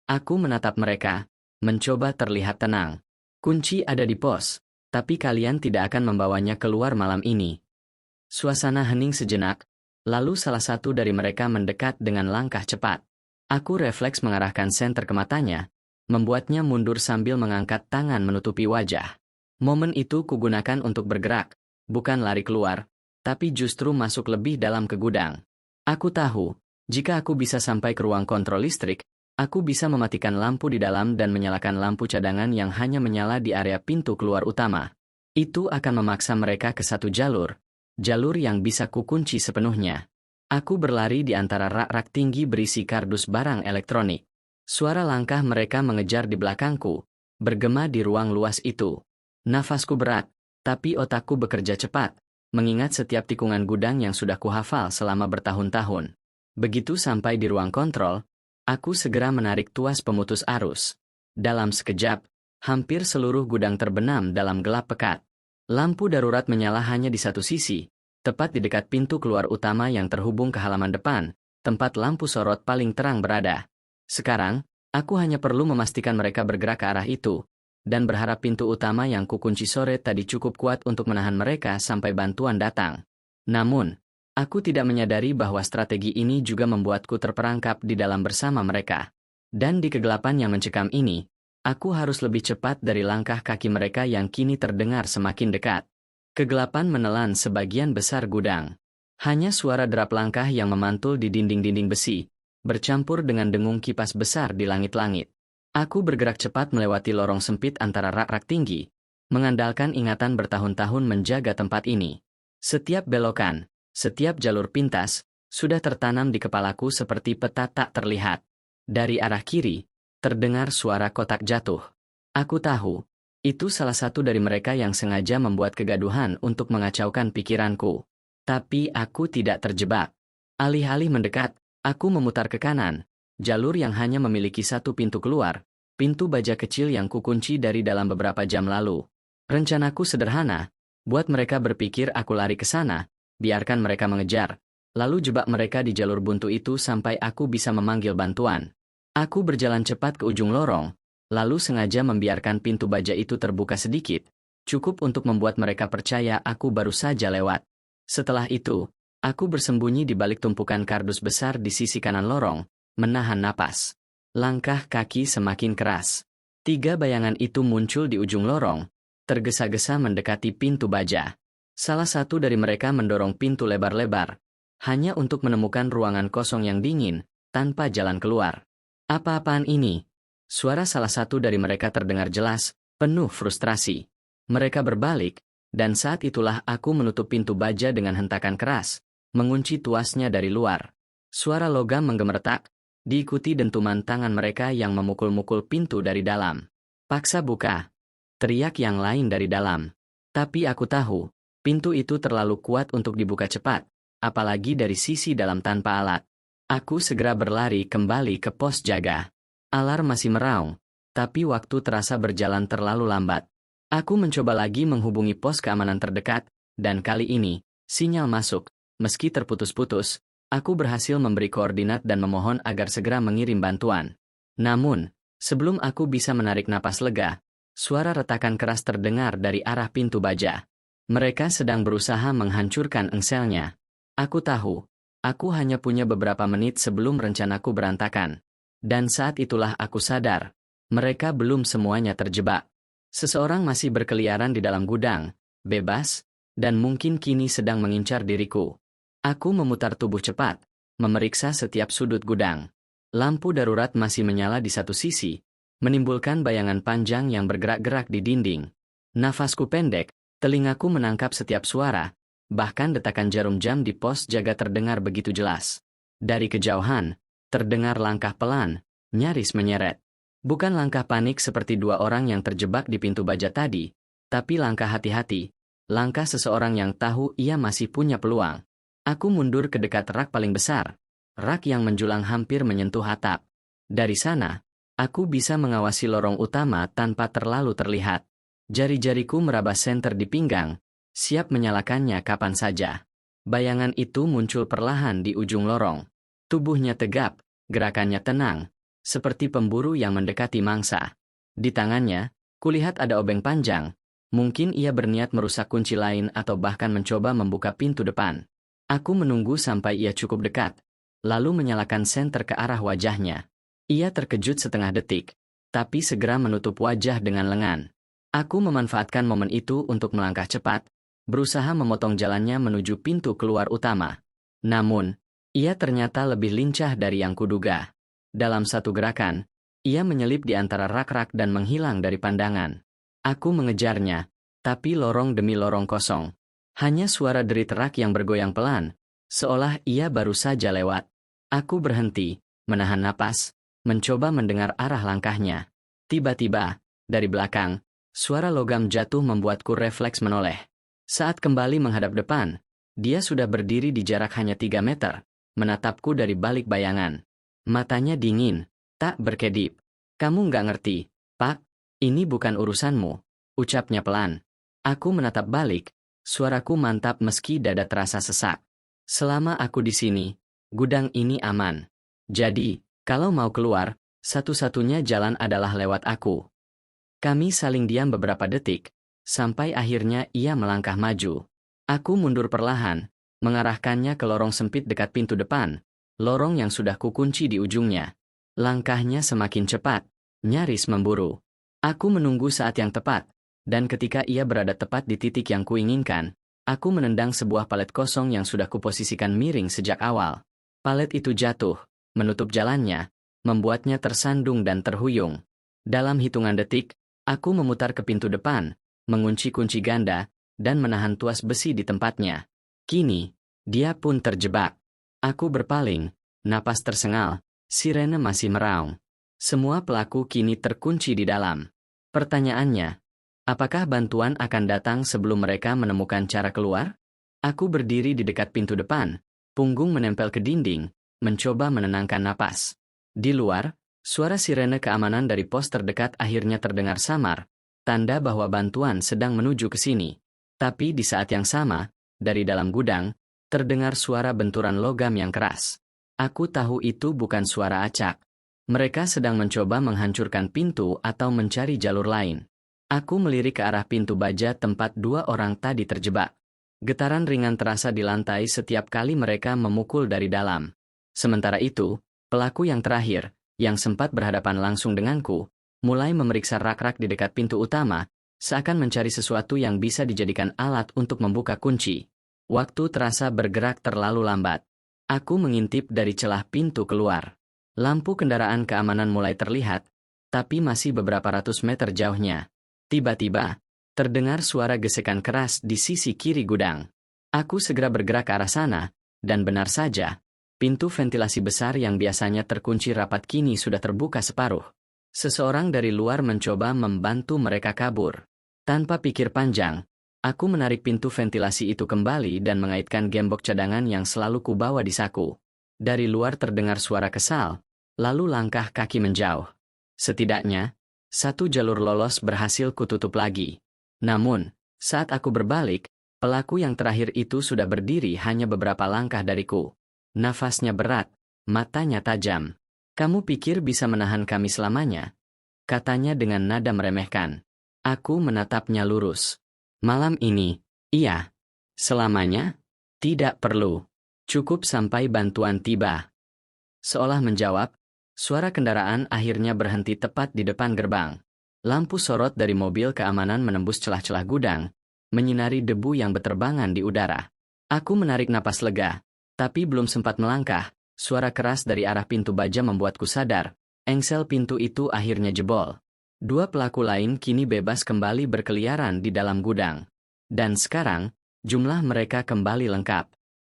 Aku menatap mereka, mencoba terlihat tenang. "Kunci ada di pos, tapi kalian tidak akan membawanya keluar malam ini." Suasana hening sejenak, lalu salah satu dari mereka mendekat dengan langkah cepat. Aku refleks mengarahkan senter ke matanya, membuatnya mundur sambil mengangkat tangan menutupi wajah. Momen itu kugunakan untuk bergerak, bukan lari keluar, tapi justru masuk lebih dalam ke gudang. Aku tahu, jika aku bisa sampai ke ruang kontrol listrik, aku bisa mematikan lampu di dalam dan menyalakan lampu cadangan yang hanya menyala di area pintu keluar utama. Itu akan memaksa mereka ke satu jalur yang bisa kukunci sepenuhnya. Aku berlari di antara rak-rak tinggi berisi kardus barang elektronik. Suara langkah mereka mengejar di belakangku, bergema di ruang luas itu. Nafasku berat, tapi otakku bekerja cepat, mengingat setiap tikungan gudang yang sudah kuhafal selama bertahun-tahun. Begitu sampai di ruang kontrol, aku segera menarik tuas pemutus arus. Dalam sekejap, hampir seluruh gudang terbenam dalam gelap pekat. Lampu darurat menyala hanya di satu sisi, tepat di dekat pintu keluar utama yang terhubung ke halaman depan, tempat lampu sorot paling terang berada. Sekarang, aku hanya perlu memastikan mereka bergerak ke arah itu, dan berharap pintu utama yang kukunci sore tadi cukup kuat untuk menahan mereka sampai bantuan datang. Namun, Aku tidak menyadari bahwa strategi ini juga membuatku terperangkap di dalam bersama mereka. Dan di kegelapan yang mencekam ini, aku harus lebih cepat dari langkah kaki mereka yang kini terdengar semakin dekat. Kegelapan menelan sebagian besar gudang. Hanya suara derap langkah yang memantul di dinding-dinding besi, bercampur dengan dengung kipas besar di langit-langit. Aku bergerak cepat melewati lorong sempit antara rak-rak tinggi, mengandalkan ingatan bertahun-tahun menjaga tempat ini. Setiap belokan, setiap jalur pintas, sudah tertanam di kepalaku seperti peta tak terlihat. Dari arah kiri, terdengar suara kotak jatuh. Aku tahu, itu salah satu dari mereka yang sengaja membuat kegaduhan untuk mengacaukan pikiranku. Tapi aku tidak terjebak. Alih-alih mendekat, aku memutar ke kanan, jalur yang hanya memiliki satu pintu keluar, pintu baja kecil yang kukunci dari dalam beberapa jam lalu. Rencanaku sederhana, buat mereka berpikir aku lari ke sana, biarkan mereka mengejar, lalu jebak mereka di jalur buntu itu sampai aku bisa memanggil bantuan. Aku berjalan cepat ke ujung lorong, lalu sengaja membiarkan pintu baja itu terbuka sedikit, cukup untuk membuat mereka percaya aku baru saja lewat. Setelah itu, aku bersembunyi di balik tumpukan kardus besar di sisi kanan lorong, menahan napas. Langkah kaki semakin keras. 3 bayangan itu muncul di ujung lorong, tergesa-gesa mendekati pintu baja. Salah satu dari mereka mendorong pintu lebar-lebar, hanya untuk menemukan ruangan kosong yang dingin, tanpa jalan keluar. Apa-apaan ini? Suara salah satu dari mereka terdengar jelas, penuh frustrasi. Mereka berbalik, dan saat itulah aku menutup pintu baja dengan hentakan keras, mengunci tuasnya dari luar. Suara logam menggemertak, diikuti dentuman tangan mereka yang memukul-mukul pintu dari dalam. Paksa buka. Teriak yang lain dari dalam. Tapi aku tahu, pintu itu terlalu kuat untuk dibuka cepat, apalagi dari sisi dalam tanpa alat. Aku segera berlari kembali ke pos jaga. Alarm masih meraung, tapi waktu terasa berjalan terlalu lambat. Aku mencoba lagi menghubungi pos keamanan terdekat, dan kali ini, sinyal masuk. Meski terputus-putus, aku berhasil memberi koordinat dan memohon agar segera mengirim bantuan. Namun, sebelum aku bisa menarik napas lega, suara retakan keras terdengar dari arah pintu baja. Mereka sedang berusaha menghancurkan engselnya. Aku tahu, aku hanya punya beberapa menit sebelum rencanaku berantakan. Dan saat itulah aku sadar, mereka belum semuanya terjebak. Seseorang masih berkeliaran di dalam gudang, bebas, dan mungkin kini sedang mengincar diriku. Aku memutar tubuh cepat, memeriksa setiap sudut gudang. Lampu darurat masih menyala di satu sisi, menimbulkan bayangan panjang yang bergerak-gerak di dinding. Nafasku pendek, telingaku menangkap setiap suara, bahkan detakan jarum jam di pos jaga terdengar begitu jelas. Dari kejauhan, terdengar langkah pelan, nyaris menyeret. Bukan langkah panik seperti 2 orang yang terjebak di pintu baja tadi, tapi langkah hati-hati, langkah seseorang yang tahu ia masih punya peluang. Aku mundur ke dekat rak paling besar, rak yang menjulang hampir menyentuh atap. Dari sana, aku bisa mengawasi lorong utama tanpa terlalu terlihat. Jari-jariku meraba senter di pinggang, siap menyalakannya kapan saja. Bayangan itu muncul perlahan di ujung lorong. Tubuhnya tegap, gerakannya tenang, seperti pemburu yang mendekati mangsa. Di tangannya, kulihat ada obeng panjang. Mungkin ia berniat merusak kunci lain atau bahkan mencoba membuka pintu depan. Aku menunggu sampai ia cukup dekat, lalu menyalakan senter ke arah wajahnya. Ia terkejut setengah detik, tapi segera menutup wajah dengan lengan. Aku memanfaatkan momen itu untuk melangkah cepat, berusaha memotong jalannya menuju pintu keluar utama. Namun, ia ternyata lebih lincah dari yang kuduga. Dalam satu gerakan, ia menyelip di antara rak-rak dan menghilang dari pandangan. Aku mengejarnya, tapi lorong demi lorong kosong. Hanya suara derit rak yang bergoyang pelan, seolah ia baru saja lewat. Aku berhenti, menahan napas, mencoba mendengar arah langkahnya. Tiba-tiba, dari belakang, suara logam jatuh membuatku refleks menoleh. Saat kembali menghadap depan, dia sudah berdiri di jarak hanya 3 meter, menatapku dari balik bayangan. Matanya dingin, tak berkedip. Kamu nggak ngerti, Pak, ini bukan urusanmu, ucapnya pelan. Aku menatap balik, suaraku mantap meski dada terasa sesak. Selama aku di sini, gudang ini aman. Jadi, kalau mau keluar, satu-satunya jalan adalah lewat aku. Kami saling diam beberapa detik, sampai akhirnya ia melangkah maju. Aku mundur perlahan, mengarahkannya ke lorong sempit dekat pintu depan, lorong yang sudah kukunci di ujungnya. Langkahnya semakin cepat, nyaris memburu. Aku menunggu saat yang tepat, dan ketika ia berada tepat di titik yang kuinginkan, aku menendang sebuah palet kosong yang sudah kuposisikan miring sejak awal. Palet itu jatuh, menutup jalannya, membuatnya tersandung dan terhuyung. Dalam hitungan detik, aku memutar ke pintu depan, mengunci kunci ganda, dan menahan tuas besi di tempatnya. Kini, dia pun terjebak. Aku berpaling, napas tersengal, sirene masih meraung. Semua pelaku kini terkunci di dalam. Pertanyaannya, apakah bantuan akan datang sebelum mereka menemukan cara keluar? Aku berdiri di dekat pintu depan, punggung menempel ke dinding, mencoba menenangkan napas. Di luar, suara sirene keamanan dari pos terdekat akhirnya terdengar samar, tanda bahwa bantuan sedang menuju ke sini. Tapi di saat yang sama, dari dalam gudang, terdengar suara benturan logam yang keras. Aku tahu itu bukan suara acak. Mereka sedang mencoba menghancurkan pintu atau mencari jalur lain. Aku melirik ke arah pintu baja tempat dua orang tadi terjebak. Getaran ringan terasa di lantai setiap kali mereka memukul dari dalam. Sementara itu, pelaku yang terakhir, yang sempat berhadapan langsung denganku, mulai memeriksa rak-rak di dekat pintu utama, seakan mencari sesuatu yang bisa dijadikan alat untuk membuka kunci. Waktu terasa bergerak terlalu lambat. Aku mengintip dari celah pintu keluar. Lampu kendaraan keamanan mulai terlihat, tapi masih beberapa ratus meter jauhnya. Tiba-tiba, terdengar suara gesekan keras di sisi kiri gudang. Aku segera bergerak ke arah sana, dan benar saja, pintu ventilasi besar yang biasanya terkunci rapat kini sudah terbuka separuh. Seseorang dari luar mencoba membantu mereka kabur. Tanpa pikir panjang, aku menarik pintu ventilasi itu kembali dan mengaitkan gembok cadangan yang selalu kubawa di saku. Dari luar terdengar suara kesal, lalu langkah kaki menjauh. Setidaknya, satu jalur lolos berhasil kututup lagi. Namun, saat aku berbalik, pelaku yang terakhir itu sudah berdiri hanya beberapa langkah dariku. Nafasnya berat, matanya tajam. "Kamu pikir bisa menahan kami selamanya?" Katanya dengan nada meremehkan. Aku menatapnya lurus. "Malam ini, iya. Selamanya? Tidak perlu. Cukup sampai bantuan tiba." Seolah menjawab, suara kendaraan akhirnya berhenti tepat di depan gerbang. Lampu sorot dari mobil keamanan menembus celah-celah gudang, menyinari debu yang berterbangan di udara. Aku menarik napas lega, tapi belum sempat melangkah, suara keras dari arah pintu baja membuatku sadar, engsel pintu itu akhirnya jebol. Dua pelaku lain kini bebas kembali berkeliaran di dalam gudang. Dan sekarang, jumlah mereka kembali lengkap.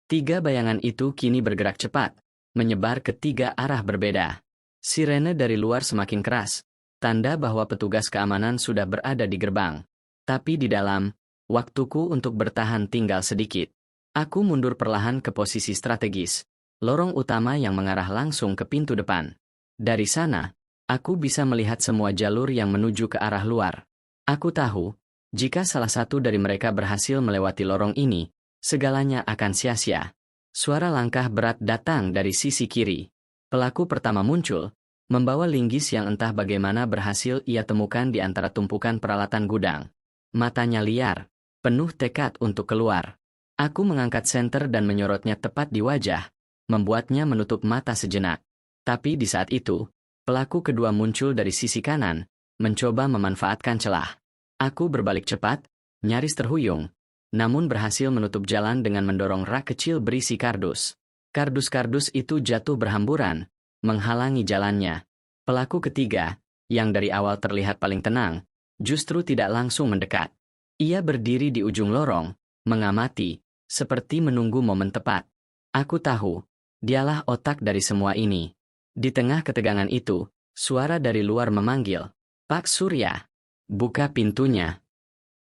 3 bayangan itu kini bergerak cepat, menyebar ke 3 arah berbeda. Sirene dari luar semakin keras, tanda bahwa petugas keamanan sudah berada di gerbang. Tapi di dalam, waktuku untuk bertahan tinggal sedikit. Aku mundur perlahan ke posisi strategis, lorong utama yang mengarah langsung ke pintu depan. Dari sana, aku bisa melihat semua jalur yang menuju ke arah luar. Aku tahu, jika salah satu dari mereka berhasil melewati lorong ini, segalanya akan sia-sia. Suara langkah berat datang dari sisi kiri. Pelaku pertama muncul, membawa linggis yang entah bagaimana berhasil ia temukan di antara tumpukan peralatan gudang. Matanya liar, penuh tekad untuk keluar. Aku mengangkat senter dan menyorotnya tepat di wajah, membuatnya menutup mata sejenak. Tapi di saat itu, pelaku kedua muncul dari sisi kanan, mencoba memanfaatkan celah. Aku berbalik cepat, nyaris terhuyung, namun berhasil menutup jalan dengan mendorong rak kecil berisi kardus. Kardus-kardus itu jatuh berhamburan, menghalangi jalannya. Pelaku ketiga, yang dari awal terlihat paling tenang, justru tidak langsung mendekat. Ia berdiri di ujung lorong, mengamati, seperti menunggu momen tepat. Aku tahu, dialah otak dari semua ini. Di tengah ketegangan itu, suara dari luar memanggil, "Pak Surya, buka pintunya."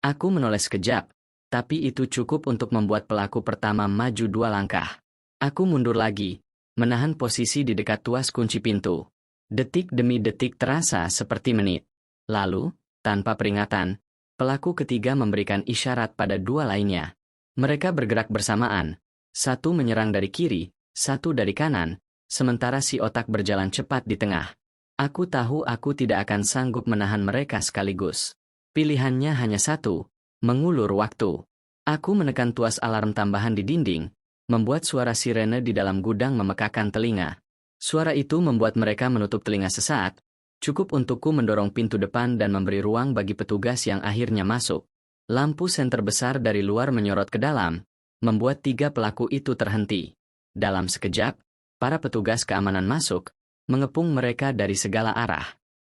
Aku menoleh sekejap, tapi itu cukup untuk membuat pelaku pertama maju 2 langkah. Aku mundur lagi, menahan posisi di dekat tuas kunci pintu. Detik demi detik terasa seperti menit. Lalu, tanpa peringatan, pelaku ketiga memberikan isyarat pada 2 lainnya. Mereka bergerak bersamaan, satu menyerang dari kiri, satu dari kanan, sementara si otak berjalan cepat di tengah. Aku tahu aku tidak akan sanggup menahan mereka sekaligus. Pilihannya hanya satu, mengulur waktu. Aku menekan tuas alarm tambahan di dinding, membuat suara sirene di dalam gudang memekakan telinga. Suara itu membuat mereka menutup telinga sesaat, cukup untukku mendorong pintu depan dan memberi ruang bagi petugas yang akhirnya masuk. Lampu senter besar dari luar menyorot ke dalam, membuat 3 pelaku itu terhenti. Dalam sekejap, para petugas keamanan masuk, mengepung mereka dari segala arah.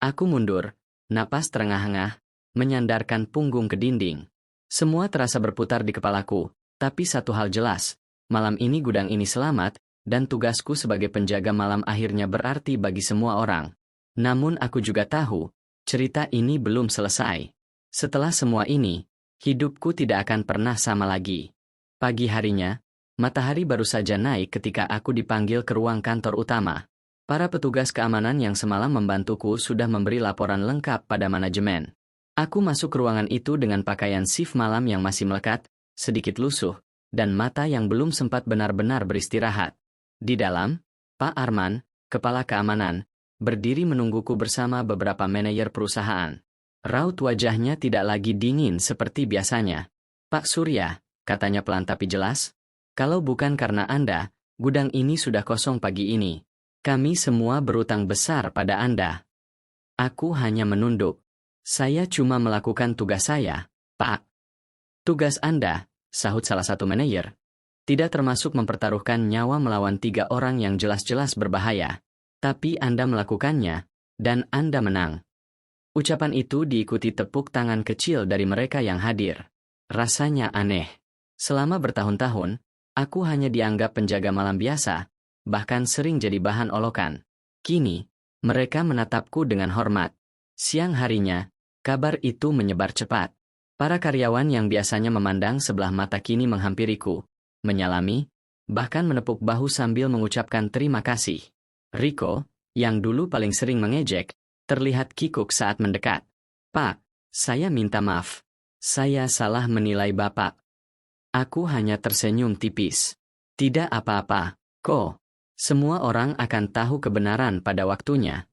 Aku mundur, napas terengah-engah, menyandarkan punggung ke dinding. Semua terasa berputar di kepalaku, tapi satu hal jelas, malam ini gudang ini selamat, dan tugasku sebagai penjaga malam akhirnya berarti bagi semua orang. Namun aku juga tahu, cerita ini belum selesai. Setelah semua ini, hidupku tidak akan pernah sama lagi. Pagi harinya, matahari baru saja naik ketika aku dipanggil ke ruang kantor utama. Para petugas keamanan yang semalam membantuku sudah memberi laporan lengkap pada manajemen. Aku masuk ke ruangan itu dengan pakaian shift malam yang masih melekat, sedikit lusuh, dan mata yang belum sempat benar-benar beristirahat. Di dalam, Pak Arman, kepala keamanan, berdiri menungguku bersama beberapa manajer perusahaan. Raut wajahnya tidak lagi dingin seperti biasanya. "Pak Surya," katanya pelan tapi jelas, "kalau bukan karena Anda, gudang ini sudah kosong pagi ini. Kami semua berutang besar pada Anda." Aku hanya menunduk. "Saya cuma melakukan tugas saya, Pak." "Tugas Anda," sahut salah satu manajer, "tidak termasuk mempertaruhkan nyawa melawan 3 orang yang jelas-jelas berbahaya. Tapi Anda melakukannya, dan Anda menang." Ucapan itu diikuti tepuk tangan kecil dari mereka yang hadir. Rasanya aneh. Selama bertahun-tahun, aku hanya dianggap penjaga malam biasa, bahkan sering jadi bahan olokan. Kini, mereka menatapku dengan hormat. Siang harinya, kabar itu menyebar cepat. Para karyawan yang biasanya memandang sebelah mata kini menghampiriku, menyalami, bahkan menepuk bahu sambil mengucapkan terima kasih. Rico, yang dulu paling sering mengejek, terlihat kikuk saat mendekat. "Pak, saya minta maaf. Saya salah menilai Bapak." Aku hanya tersenyum tipis. "Tidak apa-apa, kok. Semua orang akan tahu kebenaran pada waktunya."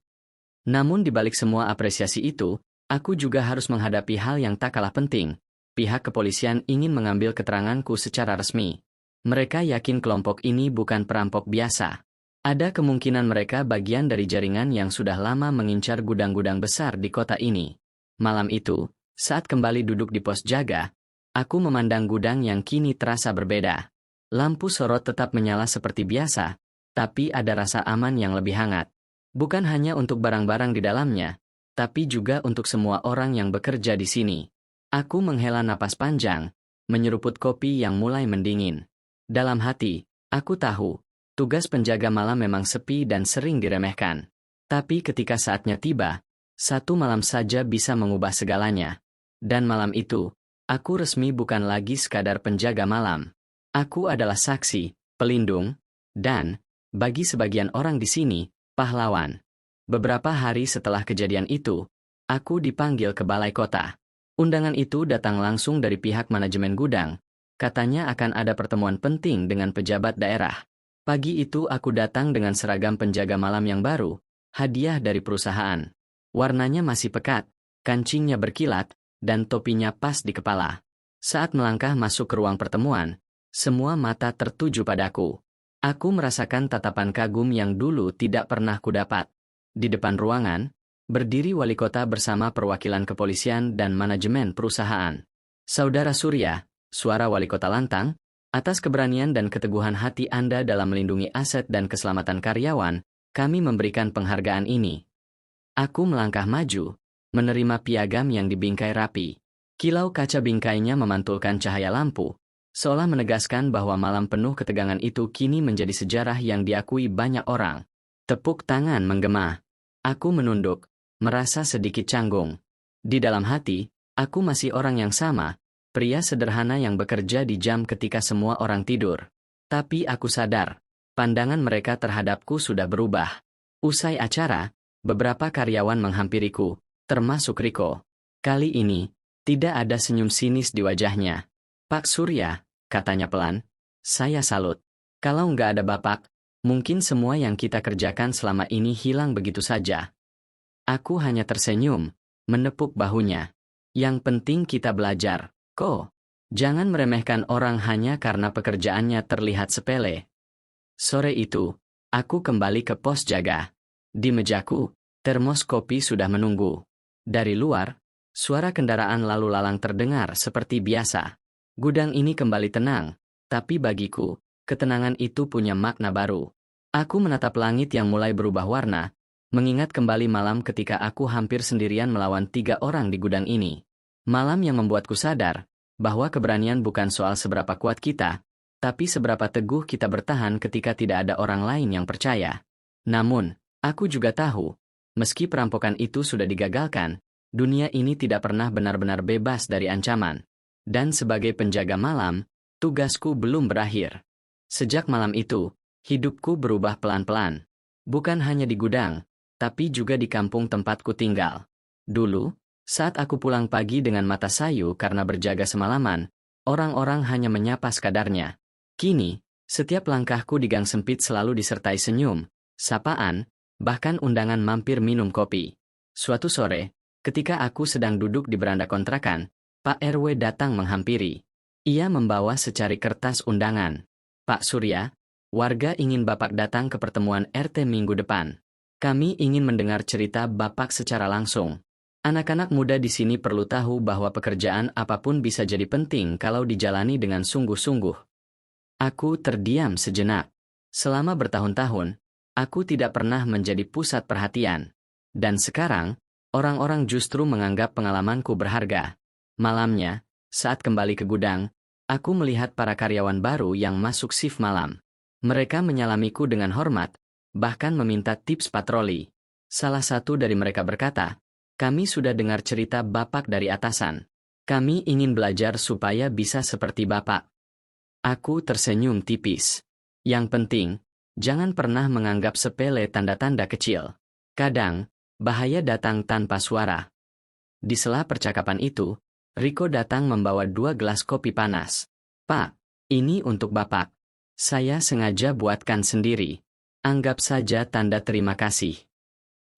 Namun di balik semua apresiasi itu, aku juga harus menghadapi hal yang tak kalah penting. Pihak kepolisian ingin mengambil keteranganku secara resmi. Mereka yakin kelompok ini bukan perampok biasa. Ada kemungkinan mereka bagian dari jaringan yang sudah lama mengincar gudang-gudang besar di kota ini. Malam itu, saat kembali duduk di pos jaga, aku memandang gudang yang kini terasa berbeda. Lampu sorot tetap menyala seperti biasa, tapi ada rasa aman yang lebih hangat. Bukan hanya untuk barang-barang di dalamnya, tapi juga untuk semua orang yang bekerja di sini. Aku menghela napas panjang, menyeruput kopi yang mulai mendingin. Dalam hati, aku tahu, tugas penjaga malam memang sepi dan sering diremehkan. Tapi ketika saatnya tiba, satu malam saja bisa mengubah segalanya. Dan malam itu, aku resmi bukan lagi sekadar penjaga malam. Aku adalah saksi, pelindung, dan, bagi sebagian orang di sini, pahlawan. Beberapa hari setelah kejadian itu, aku dipanggil ke balai kota. Undangan itu datang langsung dari pihak manajemen gudang. Katanya akan ada pertemuan penting dengan pejabat daerah. Pagi itu aku datang dengan seragam penjaga malam yang baru, hadiah dari perusahaan. Warnanya masih pekat, kancingnya berkilat, dan topinya pas di kepala. Saat melangkah masuk ke ruang pertemuan, semua mata tertuju padaku. Aku merasakan tatapan kagum yang dulu tidak pernah kudapat. Di depan ruangan, berdiri wali kota bersama perwakilan kepolisian dan manajemen perusahaan. "Saudara Surya," suara wali kota lantang, "atas keberanian dan keteguhan hati Anda dalam melindungi aset dan keselamatan karyawan, kami memberikan penghargaan ini." Aku melangkah maju, menerima piagam yang dibingkai rapi. Kilau kaca bingkainya memantulkan cahaya lampu, seolah menegaskan bahwa malam penuh ketegangan itu kini menjadi sejarah yang diakui banyak orang. Tepuk tangan menggema. Aku menunduk, merasa sedikit canggung. Di dalam hati, aku masih orang yang sama, pria sederhana yang bekerja di jam ketika semua orang tidur. Tapi aku sadar, pandangan mereka terhadapku sudah berubah. Usai acara, beberapa karyawan menghampiriku, termasuk Rico. Kali ini, tidak ada senyum sinis di wajahnya. "Pak Surya," katanya pelan, "saya salut. Kalau nggak ada Bapak, mungkin semua yang kita kerjakan selama ini hilang begitu saja." Aku hanya tersenyum, menepuk bahunya. "Yang penting kita belajar, kok." Jangan meremehkan orang hanya karena pekerjaannya terlihat sepele. Sore itu, aku kembali ke pos jaga. Di mejaku, termos kopi sudah menunggu. Dari luar, suara kendaraan lalu lalang terdengar seperti biasa. Gudang ini kembali tenang, tapi bagiku, ketenangan itu punya makna baru. Aku menatap langit yang mulai berubah warna, mengingat kembali malam ketika aku hampir sendirian melawan 3 orang di gudang ini. Malam yang membuatku sadar bahwa keberanian bukan soal seberapa kuat kita, tapi seberapa teguh kita bertahan ketika tidak ada orang lain yang percaya. Namun, aku juga tahu, meski perampokan itu sudah digagalkan, dunia ini tidak pernah benar-benar bebas dari ancaman. Dan sebagai penjaga malam, tugasku belum berakhir. Sejak malam itu, hidupku berubah pelan-pelan. Bukan hanya di gudang, tapi juga di kampung tempatku tinggal. Dulu, saat aku pulang pagi dengan mata sayu karena berjaga semalaman, orang-orang hanya menyapa sekadarnya. Kini, setiap langkahku di gang sempit selalu disertai senyum, sapaan, bahkan undangan mampir minum kopi. Suatu sore, ketika aku sedang duduk di beranda kontrakan, Pak RW datang menghampiri. Ia membawa secari kertas undangan. "Pak Surya, warga ingin Bapak datang ke pertemuan RT minggu depan. Kami ingin mendengar cerita Bapak secara langsung. Anak-anak muda di sini perlu tahu bahwa pekerjaan apapun bisa jadi penting kalau dijalani dengan sungguh-sungguh." Aku terdiam sejenak. Selama bertahun-tahun, aku tidak pernah menjadi pusat perhatian. Dan sekarang, orang-orang justru menganggap pengalamanku berharga. Malamnya, saat kembali ke gudang, aku melihat para karyawan baru yang masuk shift malam. Mereka menyalamiku dengan hormat, bahkan meminta tips patroli. Salah satu dari mereka berkata, "Kami sudah dengar cerita Bapak dari atasan. Kami ingin belajar supaya bisa seperti Bapak." Aku tersenyum tipis. Yang penting, jangan pernah menganggap sepele tanda-tanda kecil. Kadang, bahaya datang tanpa suara. Di sela percakapan itu, Riko datang membawa 2 gelas kopi panas. "Pak, ini untuk Bapak. Saya sengaja buatkan sendiri. Anggap saja tanda terima kasih."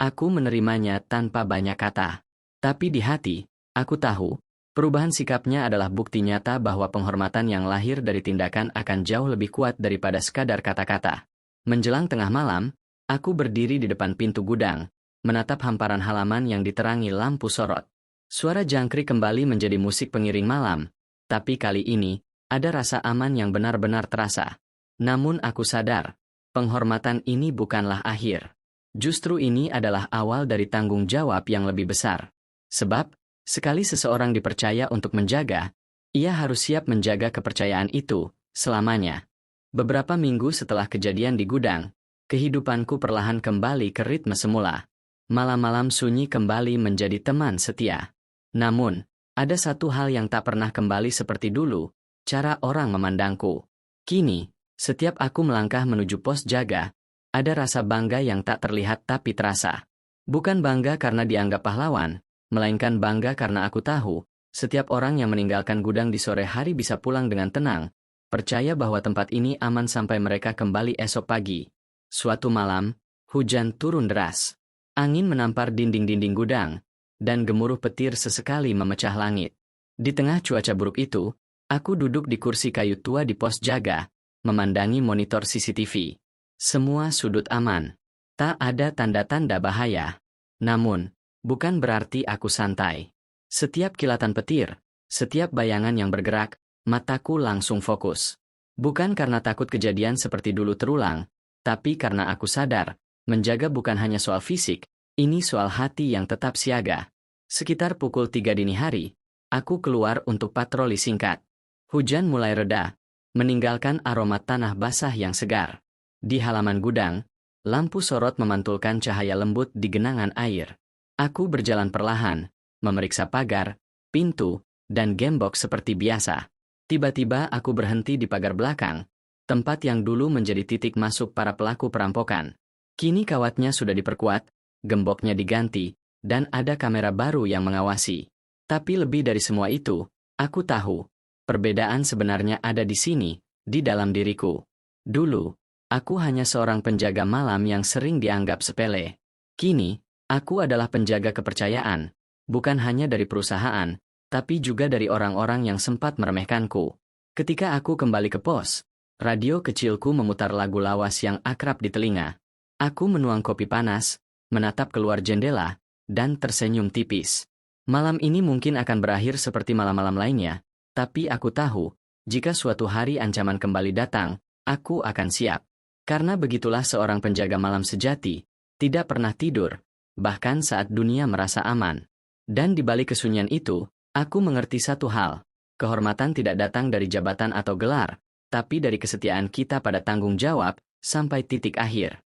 Aku menerimanya tanpa banyak kata. Tapi di hati, aku tahu, perubahan sikapnya adalah bukti nyata bahwa penghormatan yang lahir dari tindakan akan jauh lebih kuat daripada sekadar kata-kata. Menjelang tengah malam, aku berdiri di depan pintu gudang, menatap hamparan halaman yang diterangi lampu sorot. Suara jangkrik kembali menjadi musik pengiring malam, tapi kali ini, ada rasa aman yang benar-benar terasa. Namun aku sadar, penghormatan ini bukanlah akhir. Justru ini adalah awal dari tanggung jawab yang lebih besar. Sebab, sekali seseorang dipercaya untuk menjaga, ia harus siap menjaga kepercayaan itu selamanya. Beberapa minggu setelah kejadian di gudang, kehidupanku perlahan kembali ke ritme semula. Malam-malam sunyi kembali menjadi teman setia. Namun, ada satu hal yang tak pernah kembali seperti dulu, cara orang memandangku. Kini, setiap aku melangkah menuju pos jaga, ada rasa bangga yang tak terlihat tapi terasa. Bukan bangga karena dianggap pahlawan, melainkan bangga karena aku tahu, setiap orang yang meninggalkan gudang di sore hari bisa pulang dengan tenang, percaya bahwa tempat ini aman sampai mereka kembali esok pagi. Suatu malam, hujan turun deras. Angin menampar dinding-dinding gudang, dan gemuruh petir sesekali memecah langit. Di tengah cuaca buruk itu, aku duduk di kursi kayu tua di pos jaga, memandangi monitor CCTV. Semua sudut aman. Tak ada tanda-tanda bahaya. Namun, bukan berarti aku santai. Setiap kilatan petir, setiap bayangan yang bergerak, mataku langsung fokus. Bukan karena takut kejadian seperti dulu terulang, tapi karena aku sadar, menjaga bukan hanya soal fisik, ini soal hati yang tetap siaga. Sekitar pukul 3 dini hari, aku keluar untuk patroli singkat. Hujan mulai reda, meninggalkan aroma tanah basah yang segar. Di halaman gudang, lampu sorot memantulkan cahaya lembut di genangan air. Aku berjalan perlahan, memeriksa pagar, pintu, dan gembok seperti biasa. Tiba-tiba aku berhenti di pagar belakang, tempat yang dulu menjadi titik masuk para pelaku perampokan. Kini kawatnya sudah diperkuat, gemboknya diganti, dan ada kamera baru yang mengawasi. Tapi lebih dari semua itu, aku tahu, perbedaan sebenarnya ada di sini, di dalam diriku. Dulu, aku hanya seorang penjaga malam yang sering dianggap sepele. Kini, aku adalah penjaga kepercayaan, bukan hanya dari perusahaan, tapi juga dari orang-orang yang sempat meremehkanku. Ketika aku kembali ke pos, radio kecilku memutar lagu lawas yang akrab di telinga. Aku menuang kopi panas, menatap keluar jendela, dan tersenyum tipis. Malam ini mungkin akan berakhir seperti malam-malam lainnya, tapi aku tahu, jika suatu hari ancaman kembali datang, aku akan siap. Karena begitulah seorang penjaga malam sejati, tidak pernah tidur, bahkan saat dunia merasa aman. Dan di balik kesunyian itu, aku mengerti satu hal, kehormatan tidak datang dari jabatan atau gelar, tapi dari kesetiaan kita pada tanggung jawab, sampai titik akhir.